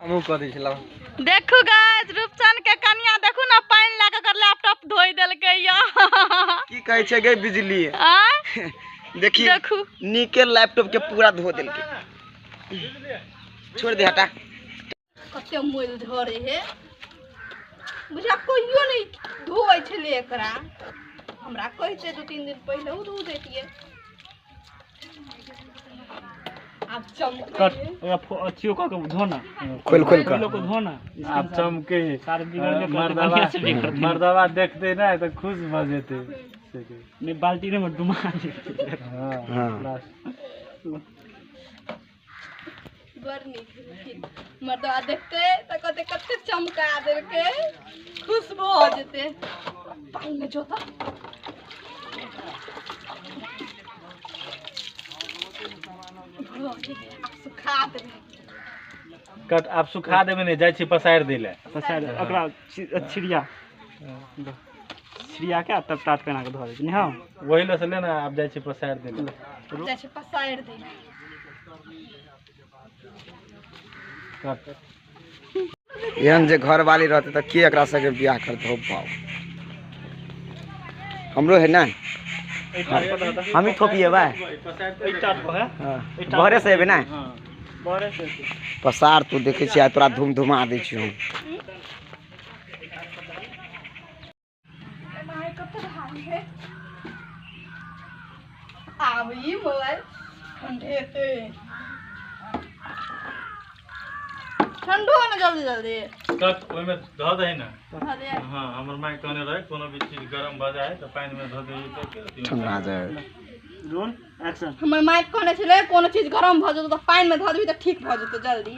हमहु क दै छला। देखू गाइस रूपचंद के कनिया देखू ना पानी लाके कर लैपटॉप धोई देलकै या। की कहै छै गे बिजली देखी देखू नीके लैपटॉप के पूरा धो देलकै। छोड़ दे हटा। कते मोल धरे हे बुझा कहियो नहीं धोइ छले एकरा। हमरा कहते 2-3 दिन पहिले उ धो देतिए। अब चमके अच्छियो का धो ना खोल का धो ना आप चमके सारे बिगड़ के मर्दावा देखते ना तो खुश हो जेते ने बाल्टी में डुमा देते। हां बरनी मर्दावा देखते तो कते कते चमका देलके खुश हो जेते। पानी में जोता कट आप सुखा देबे ने जाय छी पसार देले पसार ओकरा छिड़िया छिड़िया के तब टाट पेना के धो दे नि। हां वही ल से लेना आप जाय छी पसार देले जाय छी पसार देले कट एहन जे घर वाली रहते त के एकरा सके बियाह कर धो पाओ। हमरो है ना हम ही थोपिए भाई बहरे से ना बहरे से पसार तू देखे छी तोरा धूम धुमा दै छी हम। माय कते भारी है आवी मोबाइल ठंडे ते ठंडो ना जल्दी जल्दी कट ओय में धो दे ना। धो दे हां हमर माय कहने रहे कोनो भी चीज गरम भ जाए तो पानी में धो दे तो ठंडा जाए। Roll action. हमर माय कहने छले कोनो चीज गरम भ जतो तो पानी में धो देबी तो ठीक भ जतो जल्दी।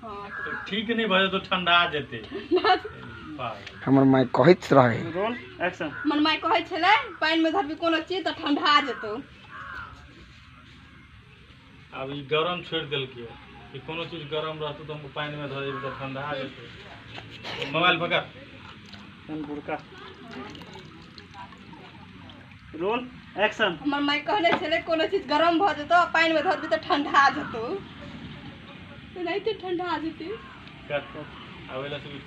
हां तो ठीक नहीं भ तो ठंडा आ जेते। हमर माय कहैत रहे रोल एक्शन। हमर माय कहै छले पानी में धरबी कोनो चीज तो ठंडा आ जतो। अब ई गरम छोड़ देल के कि कोनो चीज गरम रहतो तो हम पानी में धो देबे तो ठंडा आ जेते। मोबाइल पकड़ फोन बुरका रोल एक्शन। हमर माय कहने छले कोनो चीज गरम भ जतो पानी में धरबी तो ठंडा आ जतो। नहीं तो ठंडा आ जते। कट आवेला से